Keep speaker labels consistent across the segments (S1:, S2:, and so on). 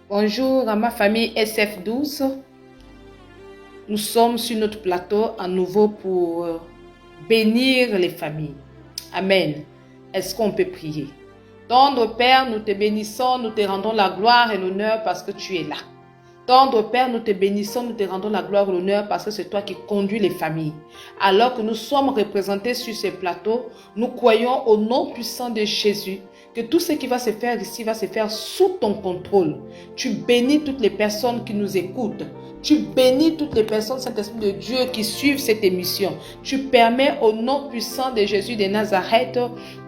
S1: Bonjour à ma famille SF12. Nous sommes sur notre plateau à nouveau pour bénir les familles. Amen. Est-ce qu'on peut prier? Tendre Père, nous te bénissons, nous te rendons la gloire et l'honneur parce que tu es là. Tendre Père, nous te bénissons, nous te rendons la gloire et l'honneur parce que c'est toi qui conduis les familles. Alors que nous sommes représentés sur ces plateaux, nous croyons au nom puissant de Jésus que tout ce qui va se faire ici va se faire sous ton contrôle. Tu bénis toutes les personnes qui nous écoutent. Tu bénis toutes les personnes, Saint-Esprit de Dieu, qui suivent cette émission. Tu permets au nom puissant de Jésus de Nazareth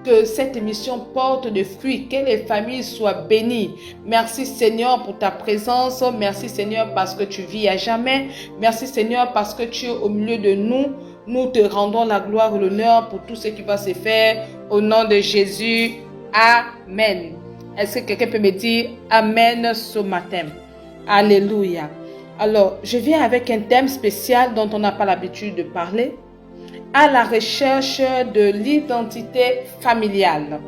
S1: que cette émission porte des fruits, que les familles soient bénies. Merci Seigneur pour ta présence. Merci Seigneur parce que tu vis à jamais. Merci Seigneur parce que tu es au milieu de nous. Nous te rendons la gloire et l'honneur pour tout ce qui va se faire au nom de Jésus. Amen. Est-ce que quelqu'un peut me dire Amen ce matin? Alléluia. Alors, je viens avec un thème spécial dont on n'a pas l'habitude de parler. À la recherche de l'identité familiale.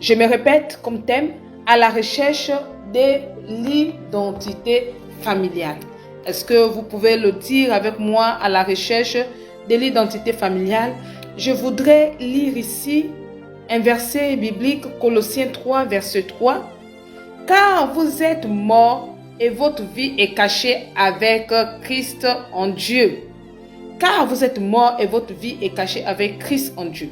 S1: Je me répète comme thème, à la recherche de l'identité familiale. Est-ce que vous pouvez le dire avec moi, à la recherche de l'identité familiale? Je voudrais lire ici un verset biblique, Colossiens 3, verset 3. Car vous êtes morts et votre vie est cachée avec Christ en Dieu. Car vous êtes morts et votre vie est cachée avec Christ en Dieu.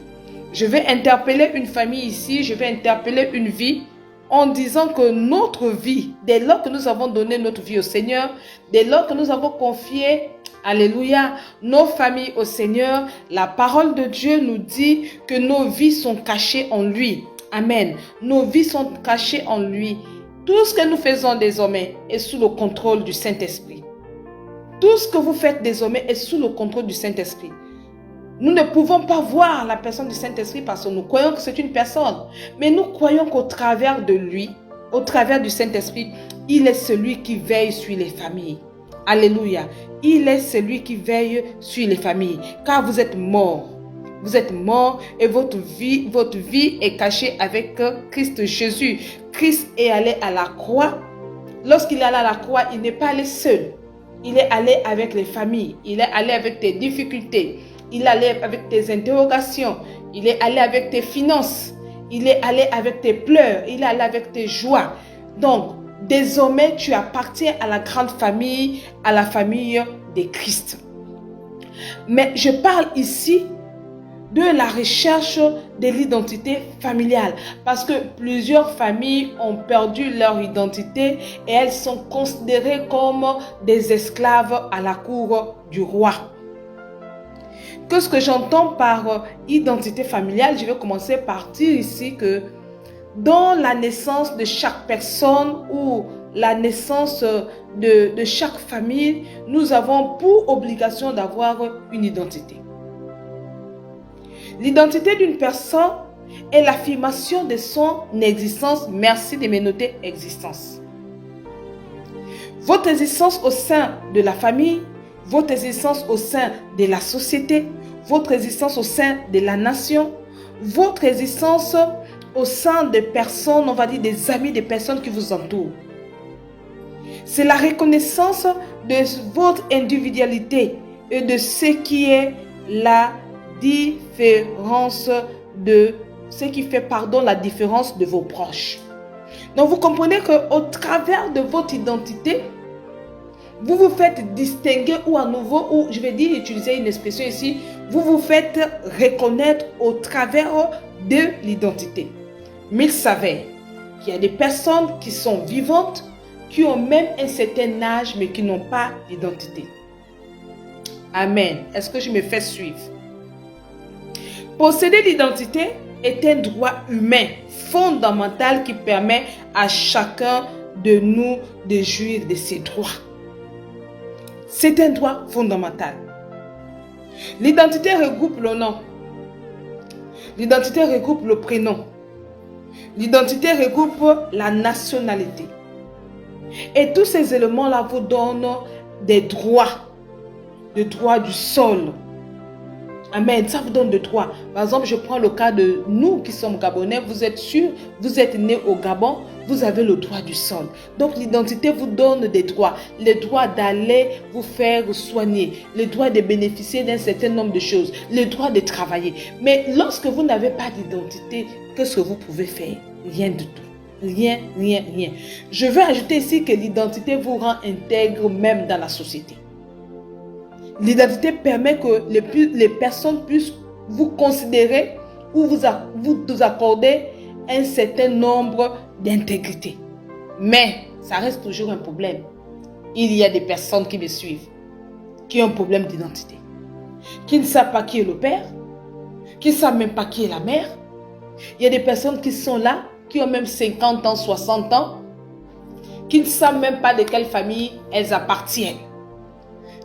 S1: Je vais interpeller une famille ici, je vais interpeller une vie en disant que notre vie, dès lors que nous avons donné notre vie au Seigneur, dès lors que nous avons confié, alléluia, nos familles au Seigneur, la parole de Dieu nous dit que nos vies sont cachées en lui. Amen. Nos vies sont cachées en lui. Tout ce que nous faisons désormais est sous le contrôle du Saint-Esprit. Tout ce que vous faites désormais est sous le contrôle du Saint-Esprit. Nous ne pouvons pas voir la personne du Saint-Esprit parce que nous croyons que c'est une personne. Mais nous croyons qu'au travers de lui, au travers du Saint-Esprit, il est celui qui veille sur les familles. Alléluia. Il est celui qui veille sur les familles. Car vous êtes morts. Vous êtes morts et votre vie est cachée avec Christ Jésus. Christ est allé à la croix. Lorsqu'il est allé à la croix, il n'est pas allé seul. Il est allé avec les familles. Il est allé avec tes difficultés. Il est allé avec tes interrogations. Il est allé avec tes finances. Il est allé avec tes pleurs. Il est allé avec tes joies. Donc, désormais, tu appartiens à la grande famille, à la famille de Christ. Mais je parle ici de la recherche de l'identité familiale. Parce que plusieurs familles ont perdu leur identité et elles sont considérées comme des esclaves à la cour du roi. Qu'est-ce que j'entends par identité familiale? Je vais commencer par dire ici que dans la naissance de chaque personne ou la naissance de chaque famille, nous avons pour obligation d'avoir une identité. L'identité d'une personne est l'affirmation de son existence. Merci de me noter existence. Votre existence au sein de la famille, votre existence au sein de la société, votre existence au sein de la nation, votre existence au sein des personnes, on va dire des amis, des personnes qui vous entourent. C'est la reconnaissance de votre individualité et de ce qui est la différence de ce qui fait la différence de vos proches. Donc vous comprenez qu'au travers de votre identité, vous vous faites distinguer ou à nouveau, ou je vais dire, utiliser une expression ici, vous vous faites reconnaître au travers de l'identité. Mais il s'avère qu'il y a des personnes qui sont vivantes, qui ont même un certain âge, mais qui n'ont pas d'identité. Amen. Est-ce que je me fais suivre? Posséder l'identité est un droit humain fondamental qui permet à chacun de nous de jouir de ses droits. C'est un droit fondamental. L'identité regroupe le nom. L'identité regroupe le prénom. L'identité regroupe la nationalité. Et tous ces éléments-là vous donnent des droits. Des droits du sol. Amen. Ça vous donne des droits. Par exemple, je prends le cas de nous qui sommes Gabonais. Vous êtes sûr, vous êtes nés au Gabon. vous avez le droit du sol. Donc l'identité vous donne des droits. Le droit d'aller vous faire soigner, le droit de bénéficier d'un certain nombre de choses, le droit de travailler. Mais lorsque vous n'avez pas d'identité, qu'est-ce que vous pouvez faire? Rien du tout. Rien, rien, rien. Je veux ajouter ici que l'identité vous rend intègre même dans la société. L'identité permet que les personnes puissent vous considérer ou vous accorder un certain nombre d'intégrité. Mais ça reste toujours un problème. Il y a des personnes qui me suivent, qui ont un problème d'identité, qui ne savent pas qui est le père, qui ne savent même pas qui est la mère. Il y a des personnes qui sont là, qui ont même 50 ans, 60 ans, qui ne savent même pas de quelle famille elles appartiennent.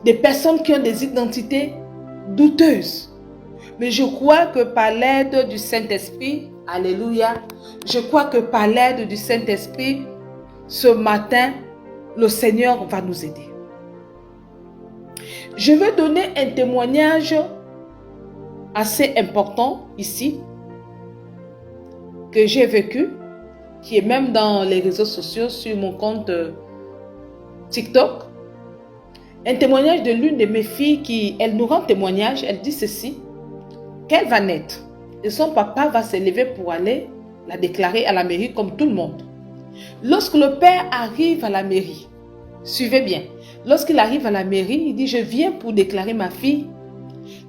S1: Des personnes qui ont des identités douteuses. Mais je crois que par l'aide du Saint-Esprit, alléluia, je crois que par l'aide du Saint-Esprit, ce matin, le Seigneur va nous aider. Je veux donner un témoignage assez important ici, que j'ai vécu, qui est même dans les réseaux sociaux, sur mon compte TikTok. Un témoignage de l'une de mes filles qui, elle nous rend témoignage, elle dit ceci, qu'elle va naître et son papa va se lever pour aller la déclarer à la mairie comme tout le monde. Lorsque le père arrive à la mairie, suivez bien, lorsqu'il arrive à la mairie, il dit, je viens pour déclarer ma fille.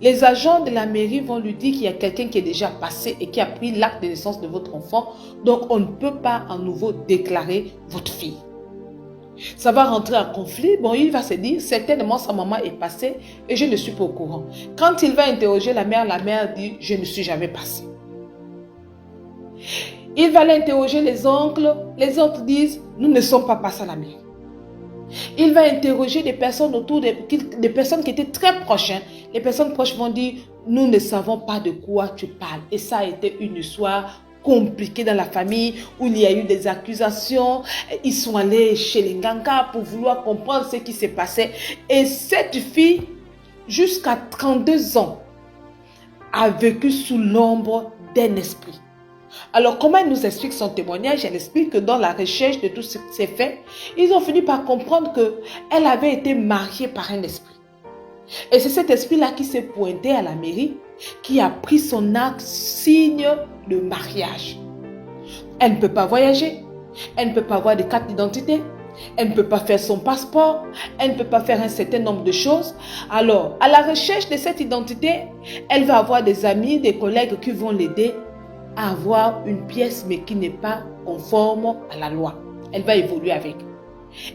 S1: Les agents de la mairie vont lui dire qu'il y a quelqu'un qui est déjà passé et qui a pris l'acte de naissance de votre enfant. Donc, on ne peut pas à nouveau déclarer votre fille. Ça va rentrer en conflit. Bon, il va se dire, certainement sa maman est passée et je ne suis pas au courant. Quand il va interroger la mère dit, je ne suis jamais passée. Il va l'interroger les oncles disent, nous ne sommes pas passés à la mairie. Il va interroger des personnes autour, des personnes qui étaient très proches. Les personnes proches vont dire, nous ne savons pas de quoi tu parles. Et ça a été une histoire compliquée dans la famille où il y a eu des accusations. Ils sont allés chez les Nganga pour vouloir comprendre ce qui s'est passé. Et cette fille, jusqu'à 32 ans, a vécu sous l'ombre d'un esprit. Alors, comment elle nous explique son témoignage? Elle explique que dans la recherche de tout ce qui s'est fait, ils ont fini par comprendre qu'elle avait été mariée par un esprit. Et c'est cet esprit-là qui s'est pointé à la mairie, qui a pris son acte signe de mariage. Elle ne peut pas voyager, elle ne peut pas avoir de carte d'identité, elle ne peut pas faire son passeport, elle ne peut pas faire un certain nombre de choses. Alors, à la recherche de cette identité, elle va avoir des amis, des collègues qui vont l'aider à avoir une pièce mais qui n'est pas conforme à la loi. Elle va évoluer avec.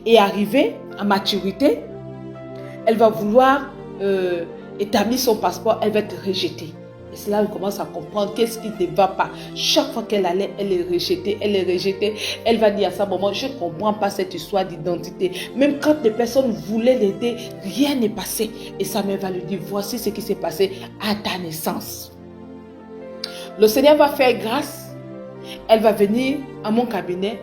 S1: Et arrivée à maturité, elle va vouloir établir son passeport, elle va être rejetée. Et c'est là qu'elle commence à comprendre qu'est-ce qui ne va pas. Chaque fois qu'elle allait, elle est rejetée, elle est rejetée. Elle va dire à sa maman, je ne comprends pas cette histoire d'identité. Même quand les personnes voulaient l'aider, rien n'est passé. Et sa mère va lui dire, voici ce qui s'est passé à ta naissance. Le Seigneur va faire grâce. Elle va venir à mon cabinet.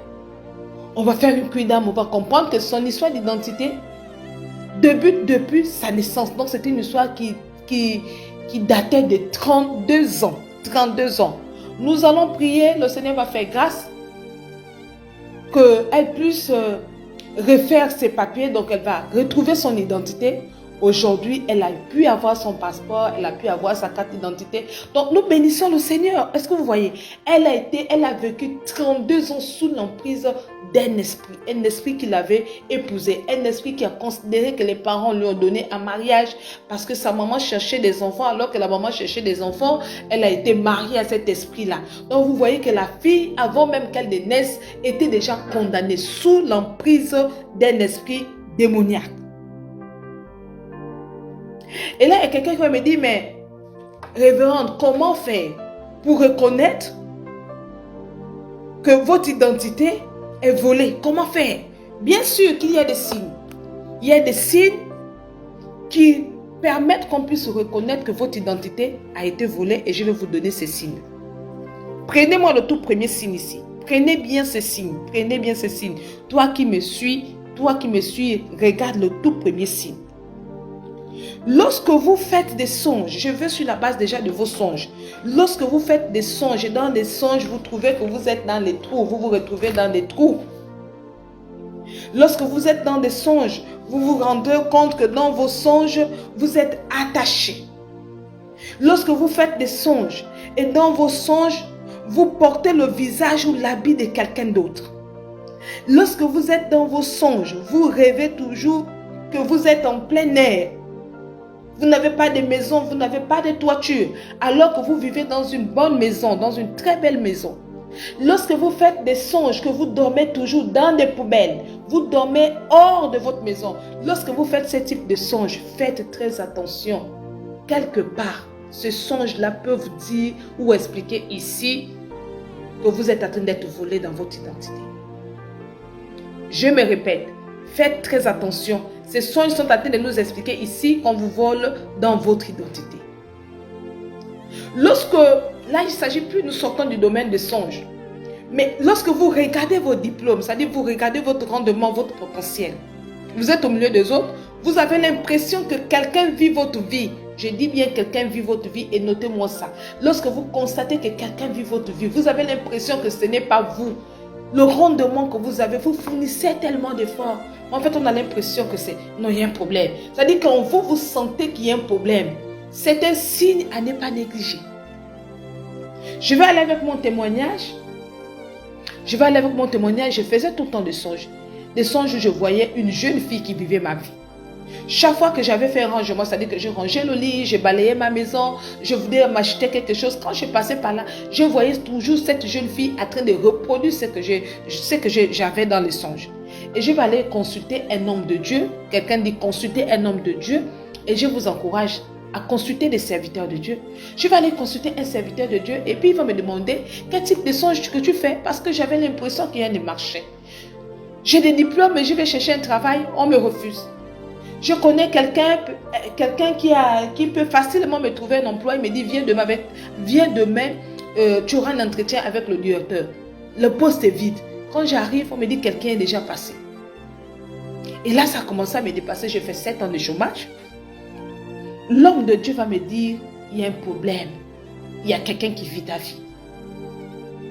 S1: On va faire une cueille d'âme. On va comprendre que son histoire d'identité débute depuis sa naissance. Donc, c'était une histoire qui datait de 32 ans. 32 ans. Nous allons prier. Le Seigneur va faire grâce qu'elle puisse refaire ses papiers. Donc, elle va retrouver son identité. Aujourd'hui, elle a pu avoir son passeport, elle a pu avoir sa carte d'identité. Donc, nous bénissons le Seigneur. Est-ce que vous voyez? Elle a vécu 32 ans sous l'emprise d'un esprit qui l'avait épousée, un esprit qui a considéré que les parents lui ont donné un mariage parce que sa maman cherchait des enfants, alors que la maman cherchait des enfants, elle a été mariée à cet esprit-là. Donc, vous voyez que la fille, avant même qu'elle ne naisse, était déjà condamnée sous l'emprise d'un esprit démoniaque. Et là, il y a quelqu'un qui va me dire, mais révérende, comment faire pour reconnaître que votre identité est volée? Comment faire? Bien sûr qu'il y a des signes. Il y a des signes qui permettent qu'on puisse reconnaître que votre identité a été volée et je vais vous donner ces signes. Prenez-moi le tout premier signe ici. Prenez bien ces signes. Prenez bien ces signes. Toi qui me suis, regarde le tout premier signe. Lorsque vous faites des songes, je vais sur la base déjà de vos songes. Lorsque vous faites des songes et dans des songes, vous trouvez que vous êtes dans les trous, vous vous retrouvez dans des trous. Lorsque vous êtes dans des songes, vous vous rendez compte que dans vos songes, vous êtes attachés. Lorsque vous faites des songes et dans vos songes, vous portez le visage ou l'habit de quelqu'un d'autre. Lorsque vous êtes dans vos songes, vous rêvez toujours que vous êtes en plein air. Vous n'avez pas de maison, vous n'avez pas de toiture, alors que vous vivez dans une bonne maison, dans une très belle maison. Lorsque vous faites des songes, que vous dormez toujours dans des poubelles, vous dormez hors de votre maison. Lorsque vous faites ce type de songes, faites très attention. Quelque part, ce songe-là peut vous dire ou expliquer ici que vous êtes en train d'être volé dans votre identité. Je me répète, faites très attention. Ces songes sont en train de nous expliquer ici qu'on vous vole dans votre identité. Lorsque, là il ne s'agit plus, nous sortons du domaine des songes. Mais lorsque vous regardez vos diplômes, c'est-à-dire vous regardez votre rendement, votre potentiel, vous êtes au milieu des autres, vous avez l'impression que quelqu'un vit votre vie. Je dis bien quelqu'un vit votre vie et notez-moi ça. Lorsque vous constatez que quelqu'un vit votre vie, vous avez l'impression que ce n'est pas vous. Le rendement que vous avez, vous fournissez tellement d'efforts. En fait, on a l'impression que c'est... Non, il y a un problème. C'est-à-dire qu'en vous, vous sentez qu'il y a un problème. C'est un signe à ne pas négliger. Je vais aller avec mon témoignage. Je faisais tout le temps des songes. Des songes où je voyais une jeune fille qui vivait ma vie. Chaque fois que j'avais fait un rangement, c'est-à-dire que je rangeais le lit, je balayais ma maison, je voulais m'acheter quelque chose. Quand je passais par là, je voyais toujours cette jeune fille en train de reproduire ce que j'avais dans les songes. Et je vais aller consulter un homme de Dieu. Quelqu'un dit consulter un homme de Dieu. Et je vous encourage à consulter des serviteurs de Dieu. Je vais aller consulter un serviteur de Dieu et puis il va me demander quel type de songe que tu fais parce que j'avais l'impression qu'il y a des marchés. J'ai des diplômes mais je vais chercher un travail, on me refuse. Je connais quelqu'un qui peut facilement me trouver un emploi. Il me dit, viens demain, tu auras un entretien avec le directeur. Le poste est vide. Quand j'arrive, on me dit, quelqu'un est déjà passé. Et là, ça a commencé à me dépasser. J'ai fait 7 ans de chômage. L'homme de Dieu va me dire, il y a un problème. Il y a quelqu'un qui vit ta vie.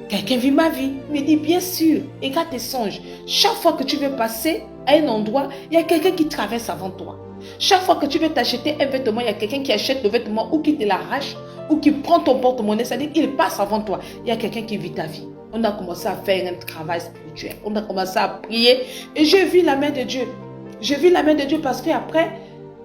S1: Quelqu'un vit ma vie. Il me dit, bien sûr, regarde tes songes. Chaque fois que tu veux passer à un endroit, il y a quelqu'un qui traverse avant toi. Chaque fois que tu veux t'acheter un vêtement, il y a quelqu'un qui achète le vêtement ou qui te l'arrache ou qui prend ton porte-monnaie. C'est-à-dire qu'il passe avant toi. Il y a quelqu'un qui vit ta vie. On a commencé à faire un travail spirituel. On a commencé à prier et j'ai vu la main de Dieu. J'ai vu la main de Dieu parce qu'après,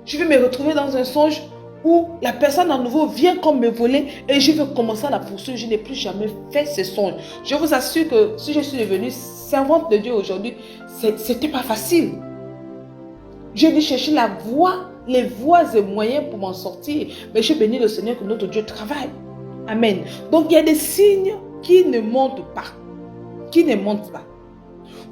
S1: je vais me retrouver dans un songe où la personne à nouveau vient comme me voler et je vais commencer à la poursuivre. Je n'ai plus jamais fait ce songe. Je vous assure que si je suis devenue servante de Dieu aujourd'hui, c'était pas facile. J'ai dû chercher les voies et moyens pour m'en sortir. Mais je bénis le Seigneur que notre Dieu travaille. Amen. Donc il y a des signes qui ne montent pas. Qui ne montent pas.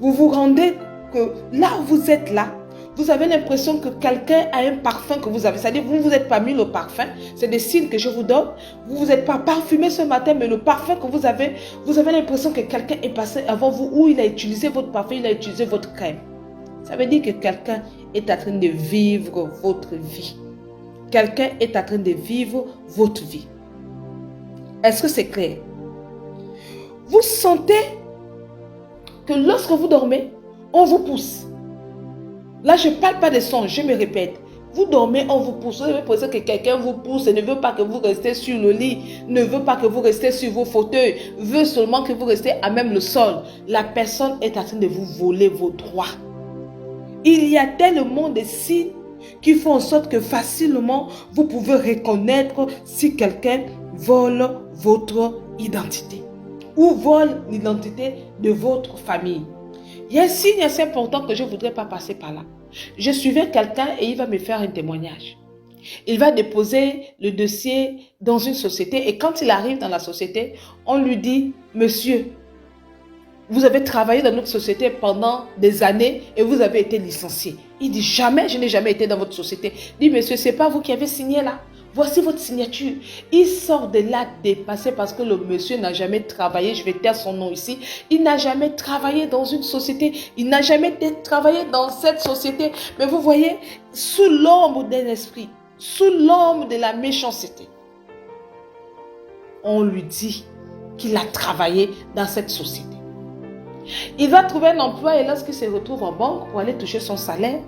S1: Vous vous rendez que là où vous êtes là, vous avez l'impression que quelqu'un a un parfum que vous avez. C'est-à-dire vous ne vous êtes pas mis le parfum. C'est des signes que je vous donne. Vous ne vous êtes pas parfumé ce matin, mais le parfum que vous avez l'impression que quelqu'un est passé avant vous ou il a utilisé votre parfum, il a utilisé votre crème. Ça veut dire que quelqu'un est en train de vivre votre vie. Quelqu'un est en train de vivre votre vie. Est-ce que c'est clair? Vous sentez que lorsque vous dormez, on vous pousse. Là, je ne parle pas de songes, je me répète. Vous dormez, on vous pousse. Vous avez l'impression que quelqu'un vous pousse et ne veut pas que vous restez sur le lit, ne veut pas que vous restez sur vos fauteuils, veut seulement que vous restez à même le sol. La personne est en train de vous voler vos droits. Il y a tellement de signes qui font en sorte que facilement, vous pouvez reconnaître si quelqu'un vole votre identité ou vole l'identité de votre famille. Il y a un signe assez important que je ne voudrais pas passer par là. Je suivais quelqu'un et il va me faire un témoignage. Il va déposer le dossier dans une société et quand il arrive dans la société, on lui dit, monsieur, vous avez travaillé dans notre société pendant des années et vous avez été licencié. Il dit, jamais, je n'ai jamais été dans votre société. Il dit, monsieur, ce n'est pas vous qui avez signé là. Voici votre signature. Il sort de là dépassé parce que le monsieur n'a jamais travaillé. Je vais taire son nom ici. Il n'a jamais travaillé dans une société. Il n'a jamais travaillé dans cette société. Mais vous voyez, sous l'ombre d'un esprit, sous l'homme de la méchanceté. On lui dit qu'il a travaillé dans cette société. Il va trouver un emploi et lorsqu'il se retrouve en banque pour aller toucher son salaire,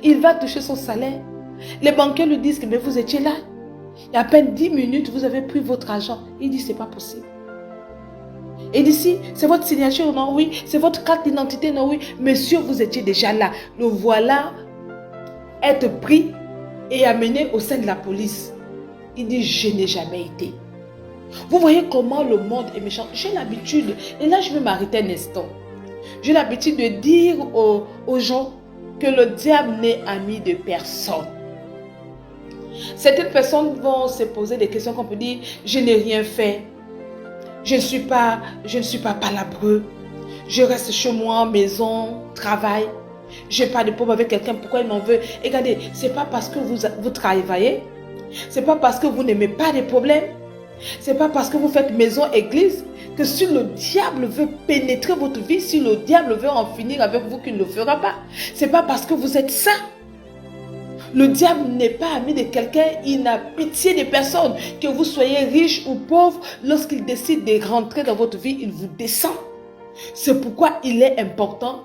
S1: il va toucher son salaire. Les banquiers lui disent que mais vous étiez là. Il y a à peine 10 minutes, vous avez pris votre argent. Il dit c'est pas possible. Et d'ici, c'est votre signature, non? Oui. C'est votre carte d'identité, non? Oui. Monsieur, vous étiez déjà là. Le voilà être pris et amené au sein de la police. Il dit je n'ai jamais été. Vous voyez comment le monde est méchant. J'ai l'habitude, et là je vais m'arrêter un instant. J'ai l'habitude de dire aux gens que le diable n'est ami de personne. Certaines personnes vont se poser des questions qu'on peut dire, je n'ai rien fait, je ne suis pas palabreux, je reste chez moi, maison, travail, je n'ai pas de problème avec quelqu'un, pourquoi il m'en veut? Et regardez, ce n'est pas parce que vous travaillez, ce n'est pas parce que vous n'aimez pas des problèmes, ce n'est pas parce que vous faites maison, église, que si le diable veut pénétrer votre vie, si le diable veut en finir avec vous, qu'il ne le fera pas. Ce n'est pas parce que vous êtes ça. Le diable n'est pas ami de quelqu'un, il n'a pitié de personne. Que vous soyez riche ou pauvre, lorsqu'il décide de rentrer dans votre vie, il vous descend. C'est pourquoi il est important,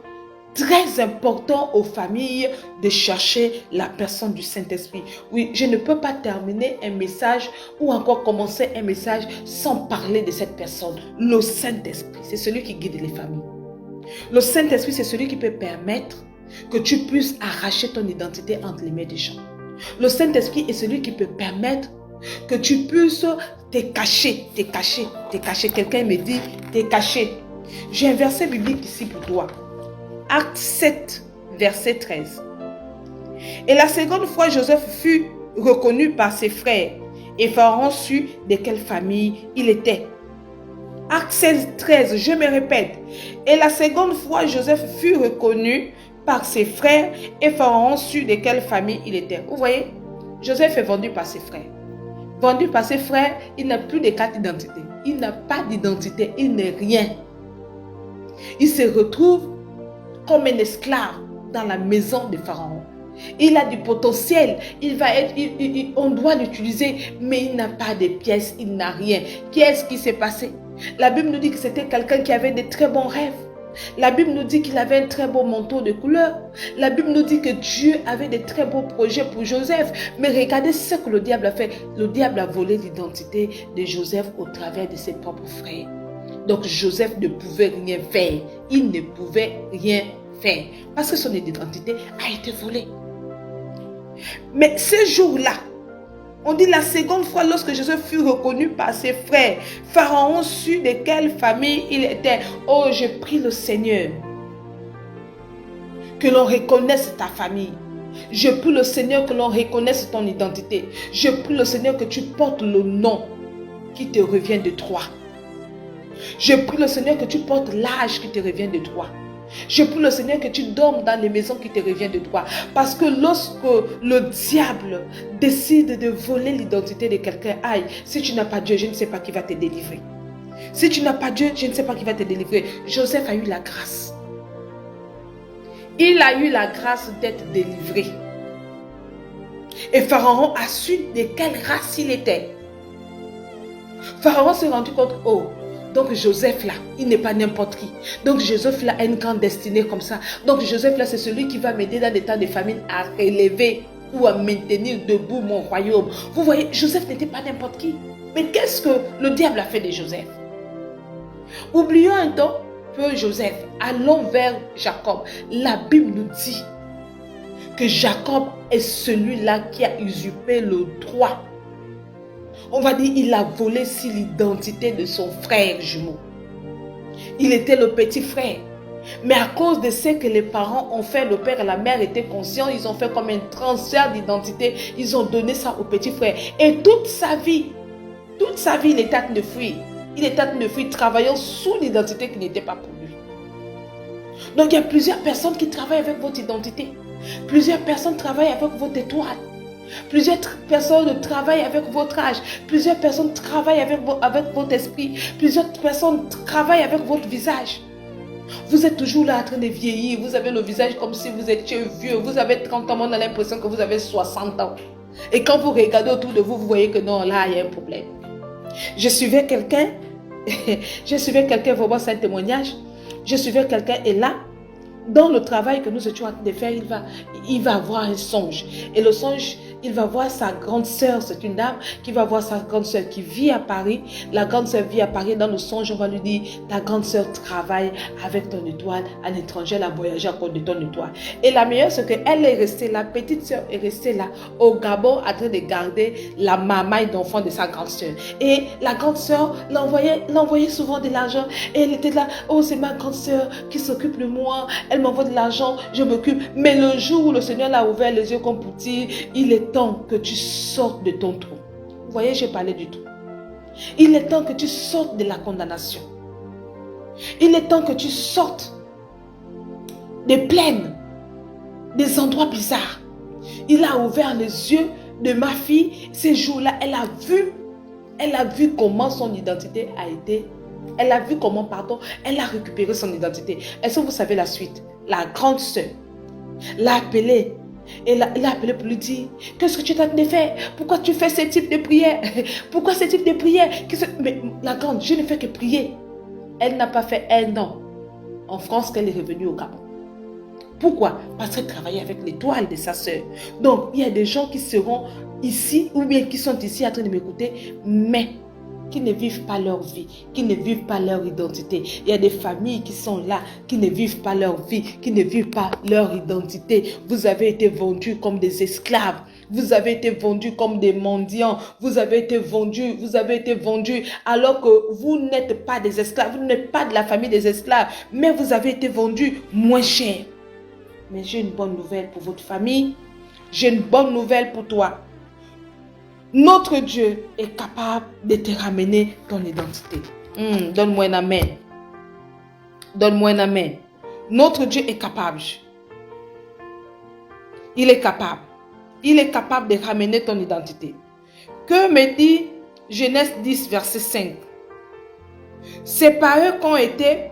S1: très important aux familles de chercher la personne du Saint-Esprit. Oui, je ne peux pas terminer un message ou encore commencer un message sans parler de cette personne. Le Saint-Esprit, c'est celui qui guide les familles. Le Saint-Esprit, c'est celui qui peut permettre que tu puisses arracher ton identité entre les mains des gens. Le Saint-Esprit est celui qui peut permettre que tu puisses te cacher. Quelqu'un me dit, te cacher. J'ai un verset biblique ici pour toi. Acte 7, verset 13. Et la seconde fois, Joseph fut reconnu par ses frères et Pharaon sut de quelle famille il était. Acte 16, 13, je me répète. Et la seconde fois, Joseph fut reconnu par ses frères et Pharaon sut de quelle famille il était. Vous voyez, Joseph est vendu par ses frères. Vendu par ses frères, il n'a plus de carte d'identité. Il n'a pas d'identité, il n'est rien. Il se retrouve comme un esclave dans la maison de Pharaon. Il a du potentiel, on doit l'utiliser, mais il n'a pas de pièces, il n'a rien. Qu'est-ce qui s'est passé? La Bible nous dit que c'était quelqu'un qui avait de très bons rêves. La Bible nous dit qu'il avait un très beau manteau de couleur. La Bible nous dit que Dieu avait de très beaux projets pour Joseph. Mais regardez ce que le diable a fait. Le diable a volé l'identité de Joseph au travers de ses propres frères. Donc Joseph ne pouvait rien faire. Il ne pouvait rien faire. Parce que son identité a été volée. Mais ce jour-là, on dit la seconde fois lorsque Joseph fut reconnu par ses frères, Pharaon sut de quelle famille il était. Oh, je prie le Seigneur que l'on reconnaisse ta famille. Je prie le Seigneur que l'on reconnaisse ton identité. Je prie le Seigneur que tu portes le nom qui te revient de toi. Je prie le Seigneur que tu portes l'âge qui te revient de toi. Je prie le Seigneur que tu dormes dans les maisons qui te reviennent de toi. Parce que lorsque le diable décide de voler l'identité de quelqu'un, aïe, si tu n'as pas Dieu, je ne sais pas qui va te délivrer. Si tu n'as pas Dieu, je ne sais pas qui va te délivrer. Joseph a eu la grâce. Il a eu la grâce d'être délivré. Et Pharaon a su de quelle race il était. Pharaon s'est rendu compte, oh, donc Joseph là, il n'est pas n'importe qui. Donc Joseph là a une grande destinée comme ça. Donc Joseph là, c'est celui qui va m'aider dans des temps de famine à relever ou à maintenir debout mon royaume. Vous voyez, Joseph n'était pas n'importe qui. Mais qu'est-ce que le diable a fait de Joseph? Oublions un temps peu Joseph. Allons vers Jacob. La Bible nous dit que Jacob est celui-là qui a usurpé le droit. On va dire il a volé sur l'identité de son frère jumeau. Il était le petit frère. Mais à cause de ce que les parents ont fait, le père et la mère étaient conscients, ils ont fait comme un transfert d'identité. Ils ont donné ça au petit frère. Et toute sa vie, il était en train de fuir. Il était en train de fuir, travaillant sous l'identité qui n'était pas pour lui. Donc il y a plusieurs personnes qui travaillent avec votre identité. Plusieurs personnes travaillent avec votre étoile. Plusieurs personnes travaillent avec votre âge. Plusieurs personnes travaillent avec votre esprit. Plusieurs personnes travaillent avec votre visage. Vous êtes toujours là en train de vieillir. Vous avez le visage comme si vous étiez vieux. Vous avez 30 ans, on a l'impression que vous avez 60 ans. Et quand vous regardez autour de vous, vous voyez que non, là, il y a un problème. Je suivais quelqu'un, vraiment c'est un témoignage. Je suivais quelqu'un et là, dans le travail que nous étions en train de faire, il va avoir un songe. Et le songe, il va voir sa grande sœur, c'est une dame qui va voir sa grande sœur qui vit à Paris. La grande sœur vit à Paris. Dans le songe, on va lui dire, ta grande sœur travaille avec ton étoile à l'étranger, elle a voyagé à cause de ton étoile. Et la meilleure, c'est qu'elle est restée, la petite sœur est restée là, au Gabon, en train de garder la mamaille d'enfant de sa grande sœur. Et la grande sœur l'envoyait souvent de l'argent. Et elle était là, oh, c'est ma grande sœur qui s'occupe de moi. Elle m'envoie de l'argent, je m'occupe. Mais le jour où le Seigneur l'a ouvert les yeux comme pour dire, il est temps que tu sortes de ton trou. Vous voyez, j'ai parlé du tout. Il est temps que tu sortes de la condamnation. Il est temps que tu sortes des plaines, des endroits bizarres. Il a ouvert les yeux de ma fille. Ces jours-là, elle a vu comment son identité a été. Elle a vu comment, pardon, elle a récupéré son identité. Est-ce que vous savez la suite? La grande sœur l'a appelée. Et l'a appelé pour lui dire, qu'est-ce que tu es en train de faire? Pourquoi tu fais ce type de prière? Pourquoi ce type de prière? Mais la grande, je ne fais que prier. Elle n'a pas fait un an en France qu'elle est revenue au Gabon. Pourquoi? Parce qu'elle travaillait avec l'étoile de sa sœur. Donc, il y a des gens qui seront ici, ou bien qui sont ici en train de m'écouter, mais qui ne vivent pas leur vie, qui ne vivent pas leur identité. Il y a des familles qui sont là, qui ne vivent pas leur vie, qui ne vivent pas leur identité. Vous avez été vendus comme des esclaves. Vous avez été vendus comme des mendiants. Vous avez été vendus alors que vous n'êtes pas des esclaves. Vous n'êtes pas de la famille des esclaves, mais vous avez été vendus moins cher. Mais j'ai une bonne nouvelle pour votre famille. J'ai une bonne nouvelle pour toi. Notre Dieu est capable de te ramener ton identité. Donne-moi un amen. Donne-moi un amen. Notre Dieu est capable. Il est capable. Il est capable de ramener ton identité. Que me dit Genèse 10, verset 5? C'est par eux qu'ont été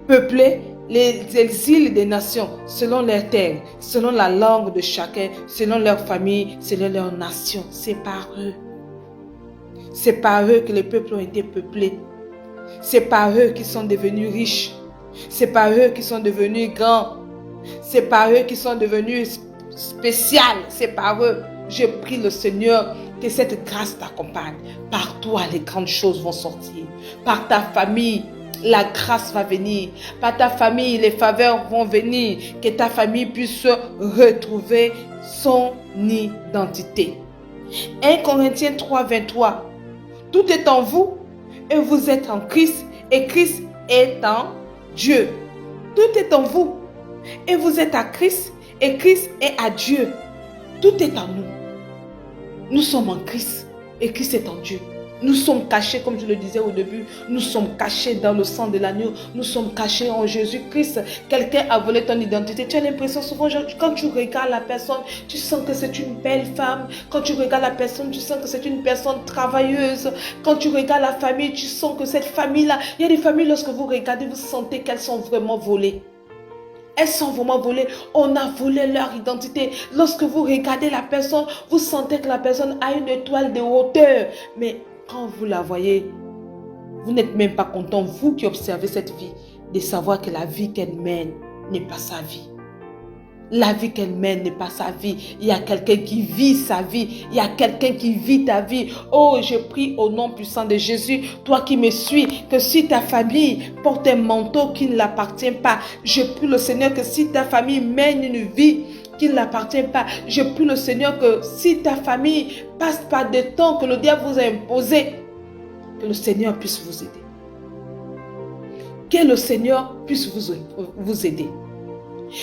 S1: peuplés les îles des nations, selon leurs terres, selon la langue de chacun, selon leur famille, selon leur nation. C'est par eux. C'est par eux que les peuples ont été peuplés. C'est par eux qu'ils sont devenus riches. C'est par eux qu'ils sont devenus grands. C'est par eux qu'ils sont devenus spéciaux. C'est par eux. Je prie le Seigneur que cette grâce t'accompagne. Par toi, les grandes choses vont sortir. Par ta famille, la grâce va venir. Par ta famille, les faveurs vont venir. Que ta famille puisse retrouver son identité. 1 Corinthiens 3, 23. Tout est en vous et vous êtes en Christ et Christ est en Dieu. Tout est en vous et vous êtes à Christ et Christ est à Dieu. Tout est en nous. Nous sommes en Christ et Christ est en Dieu. Nous sommes cachés, comme je le disais au début, nous sommes cachés dans le sang de l'agneau, nous sommes cachés en Jésus-Christ. Quelqu'un a volé ton identité. Tu as l'impression souvent, quand tu regardes la personne, tu sens que c'est une belle femme. Quand tu regardes la personne, tu sens que c'est une personne travailleuse. Quand tu regardes la famille, tu sens que cette famille-là, il y a des familles, lorsque vous regardez, vous sentez qu'elles sont vraiment volées. Elles sont vraiment volées. On a volé leur identité. Lorsque vous regardez la personne, vous sentez que la personne a une étoile de hauteur. Mais quand vous la voyez, vous n'êtes même pas content, vous qui observez cette vie, de savoir que la vie qu'elle mène n'est pas sa vie. La vie qu'elle mène n'est pas sa vie. Il y a quelqu'un qui vit sa vie. Il y a quelqu'un qui vit ta vie. Oh, je prie au nom puissant de Jésus, toi qui me suis, que si ta famille porte un manteau qui ne l'appartient pas, je prie le Seigneur que si ta famille mène une vie qui ne l'appartient pas, je prie le Seigneur que si ta famille passe par des temps que le diable vous a imposé, que le Seigneur puisse vous aider. Que le Seigneur puisse vous aider.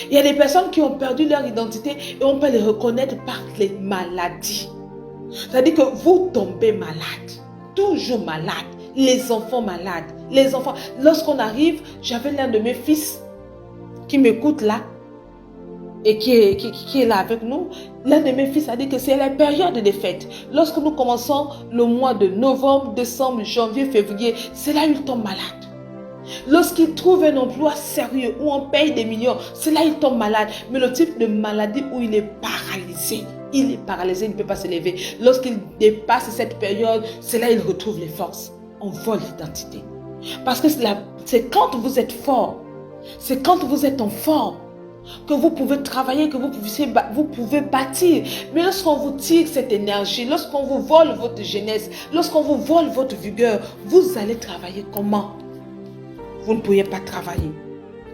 S1: Il y a des personnes qui ont perdu leur identité et on peut les reconnaître par les maladies. C'est-à-dire que vous tombez malade, toujours malade, les enfants malades, les enfants. Lorsqu'on arrive, j'avais l'un de mes fils qui m'écoute là et qui est là avec nous. L'un de mes fils a dit que c'est la période des fêtes. Lorsque nous commençons le mois de novembre, décembre, janvier, février, c'est là où il tombe malade. Lorsqu'il trouve un emploi sérieux où on paye des millions, c'est là qu'il tombe malade. Mais le type de maladie où il est paralysé, il est paralysé, il ne peut pas se lever. Lorsqu'il dépasse cette période, c'est là qu'il retrouve les forces. On vole l'identité. Parce que c'est quand vous êtes fort, c'est quand vous êtes en forme, que vous pouvez travailler, que vous pouvez bâtir. Mais lorsqu'on vous tire cette énergie, lorsqu'on vous vole votre jeunesse, lorsqu'on vous vole votre vigueur, vous allez travailler comment? Vous ne pourriez pas travailler.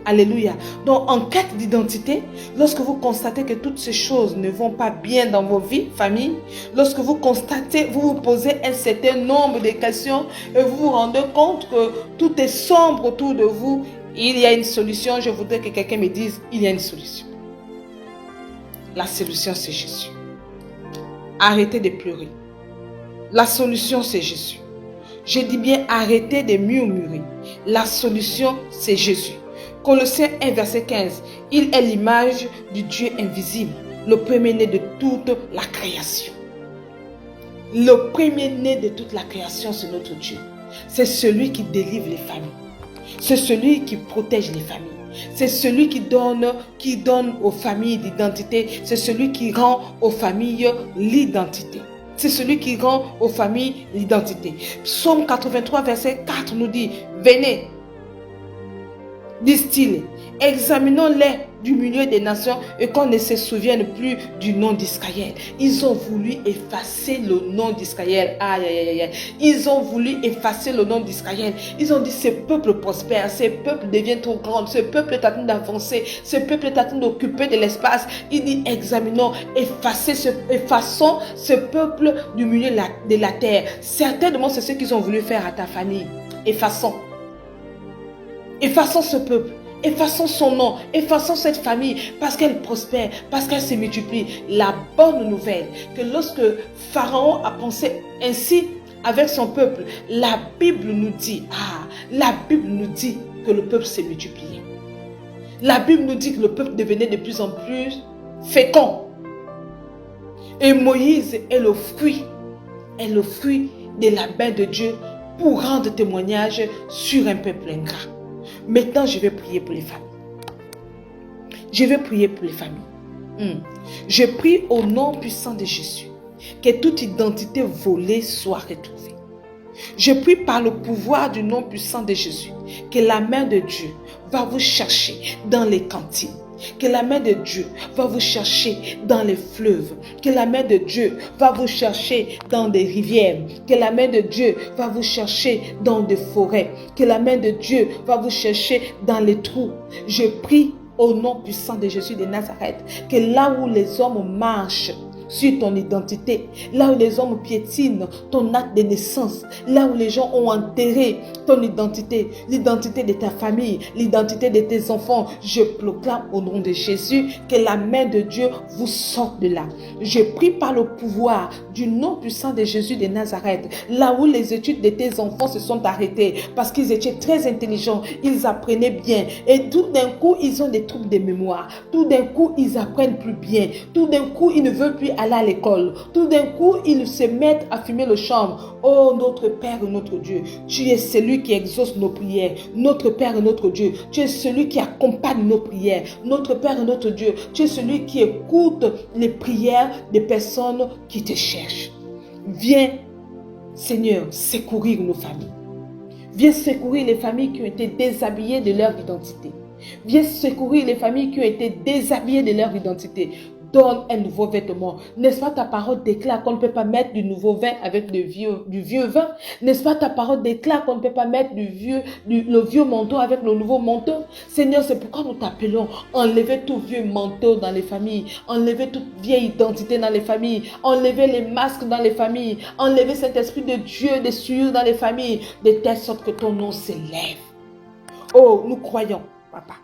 S1: Alléluia. Donc, en quête d'identité, lorsque vous constatez que toutes ces choses ne vont pas bien dans vos vies, famille, lorsque vous constatez, vous vous posez un certain nombre de questions et vous vous rendez compte que tout est sombre autour de vous, il y a une solution. Je voudrais que quelqu'un me dise, il y a une solution. La solution, c'est Jésus. Arrêtez de pleurer. La solution, c'est Jésus. Je dis bien, arrêtez de murmurer. La solution, c'est Jésus. Colossiens 1, verset 15. Il est l'image du Dieu invisible, le premier-né de toute la création. Le premier-né de toute la création, c'est notre Dieu. C'est celui qui délivre les familles. C'est celui qui protège les familles. C'est celui qui donne aux familles l'identité. C'est celui qui rend aux familles l'identité. C'est celui qui rend aux familles l'identité. Psaume 83, verset 4 nous dit, venez, disent-ils, examinons-les du milieu des nations et qu'on ne se souvienne plus du nom d'Israël. Ils ont voulu effacer le nom d'Israël. Aïe, aïe, aïe. Ils ont voulu effacer le nom d'Israël. Ils ont dit, ce peuple prospère, ce peuple devient trop grand, ce peuple est en train d'avancer, ce peuple est en train d'occuper de l'espace. Il dit, examinons, effaçons ce peuple du milieu de la terre. Certainement, c'est ce qu'ils ont voulu faire à ta famille. Effaçons. Effaçons ce peuple, effaçons son nom, effaçons cette famille parce qu'elle prospère, parce qu'elle se multiplie. La bonne nouvelle, que lorsque Pharaon a pensé ainsi avec son peuple, la Bible nous dit que le peuple s'est multiplié. La Bible nous dit que le peuple devenait de plus en plus fécond. Et Moïse est le fruit de la main de Dieu pour rendre témoignage sur un peuple ingrat. Maintenant, je vais prier pour les familles. Je vais prier pour les familles. Je prie au nom puissant de Jésus que toute identité volée soit retrouvée. Je prie par le pouvoir du nom puissant de Jésus que la main de Dieu va vous chercher dans les cantines. Que la main de Dieu va vous chercher dans les fleuves. Que la main de Dieu va vous chercher dans des rivières. Que la main de Dieu va vous chercher dans des forêts. Que la main de Dieu va vous chercher dans les trous. Je prie au nom puissant de Jésus de Nazareth que là où les hommes marchent sur ton identité, là où les hommes piétinent ton acte de naissance, là où les gens ont enterré ton identité, l'identité de ta famille, l'identité de tes enfants, je proclame au nom de Jésus que la main de Dieu vous sorte de là. Je prie par le pouvoir du nom puissant de Jésus de Nazareth, là où les études de tes enfants se sont arrêtées parce qu'ils étaient très intelligents, ils apprenaient bien et tout d'un coup ils ont des troubles de mémoire, tout d'un coup ils apprennent plus bien, tout d'un coup ils ne veulent plus aller à l'école. Tout d'un coup, ils se mettent à fumer le chanvre. Oh, notre Père et notre Dieu, tu es celui qui exauce nos prières. Notre Père et notre Dieu, tu es celui qui accompagne nos prières. Notre Père et notre Dieu, tu es celui qui écoute les prières des personnes qui te cherchent. Viens, Seigneur, secourir nos familles. Viens secourir les familles qui ont été déshabillées de leur identité. Viens secourir les familles qui ont été déshabillées de leur identité. Donne un nouveau vêtement. N'est-ce pas ta parole déclare qu'on ne peut pas mettre du nouveau vin avec du vieux vin? N'est-ce pas ta parole déclare qu'on ne peut pas mettre le vieux manteau avec le nouveau manteau? Seigneur, c'est pourquoi nous t'appelons. Enlevez tout vieux manteau dans les familles. Enlevez toute vieille identité dans les familles. Enlevez les masques dans les familles. Enlevez cet esprit de Dieu, de souillure dans les familles, de telle sorte que ton nom s'élève. Oh, nous croyons, Papa.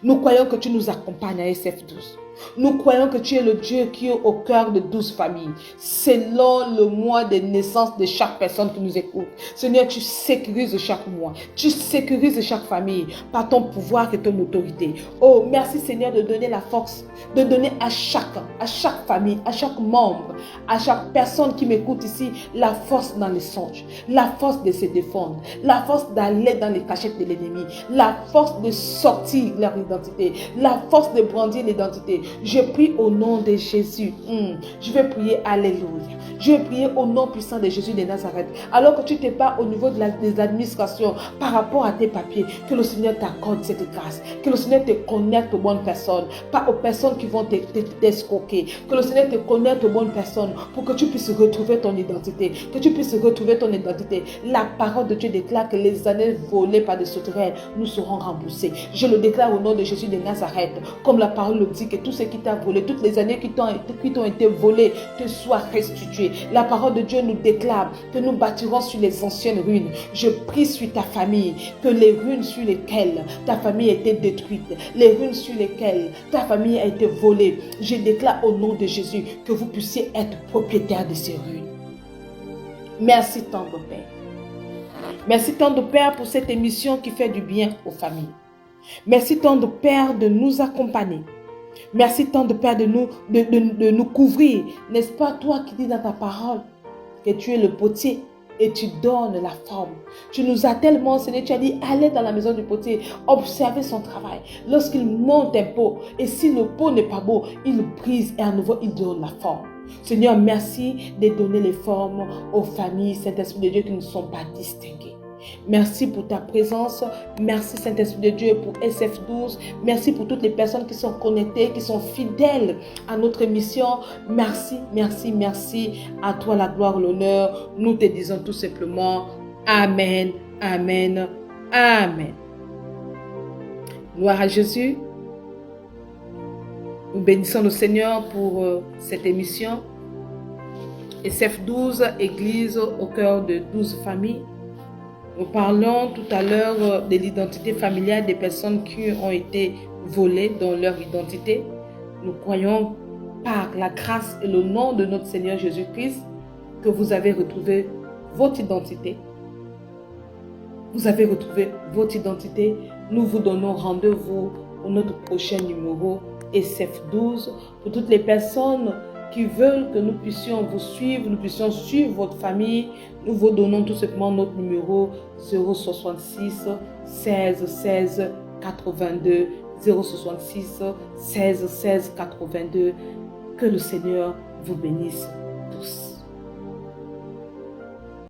S1: Nous croyons que tu nous accompagnes à SF12. Nous croyons que tu es le Dieu qui est au cœur de 12 familles, selon le mois de naissance de chaque personne qui nous écoute. Seigneur, tu sécurises chaque mois, tu sécurises chaque famille par ton pouvoir et ton autorité. Oh, merci Seigneur de donner la force, de donner à chacun, à chaque famille, à chaque membre, à chaque personne qui m'écoute ici, la force dans les songes, la force de se défendre, la force d'aller dans les cachettes de l'ennemi, la force de sortir leur identité, la force de brandir l'identité. Je prie au nom de Jésus. Je vais prier, alléluia. Je vais prier au nom puissant de Jésus de Nazareth. Alors que tu te bats au niveau de l'administration par rapport à tes papiers, que le Seigneur t'accorde cette grâce. Que le Seigneur te connecte aux bonnes personnes, pas aux personnes qui vont t'escroquer. Que le Seigneur te connecte aux bonnes personnes pour que tu puisses retrouver ton identité. Que tu puisses retrouver ton identité. La parole de Dieu déclare que les années volées par des sauterelles nous seront remboursées. Je le déclare au nom de Jésus de Nazareth. Comme la parole le dit, que tout ce qui t'a volé, toutes les années qui t'ont été volées, te soient restituées. La parole de Dieu nous déclare que nous bâtirons sur les anciennes ruines. Je prie sur ta famille, que les ruines sur lesquelles ta famille a été détruite, les ruines sur lesquelles ta famille a été volée, je déclare au nom de Jésus que vous puissiez être propriétaire de ces ruines. Merci tendre Père. Merci tendre Père pour cette émission qui fait du bien aux familles. Merci tendre Père de nous accompagner. Merci tendre Père de nous couvrir. N'est-ce pas toi qui dis dans ta parole que tu es le potier et tu donnes la forme. Tu nous as tellement enseigné, tu as dit allez dans la maison du potier, observez son travail. Lorsqu'il monte un pot et si le pot n'est pas beau, il brise et à nouveau il donne la forme. Seigneur, merci de donner les formes aux familles, Saint-Esprit de Dieu, qui ne sont pas distinguées. Merci pour ta présence. Merci Saint-Esprit de Dieu pour SF12. Merci pour toutes les personnes qui sont connectées, qui sont fidèles à notre mission. Merci, merci, merci. À toi la gloire, l'honneur. Nous te disons tout simplement Amen, Amen, Amen. Gloire à Jésus. Nous bénissons le Seigneur pour cette émission. SF12, Église au cœur de 12 familles. Nous parlons tout à l'heure de l'identité familiale des personnes qui ont été volées dans leur identité. Nous croyons par la grâce et le nom de notre Seigneur Jésus-Christ que vous avez retrouvé votre identité. Vous avez retrouvé votre identité. Nous vous donnons rendez-vous pour notre prochain numéro SF12. Pour toutes les personnes qui veulent que nous puissions vous suivre, nous puissions suivre votre famille, nous vous donnons tout simplement notre numéro 066 16 16 82 066 16 16 82. Que le Seigneur vous bénisse tous.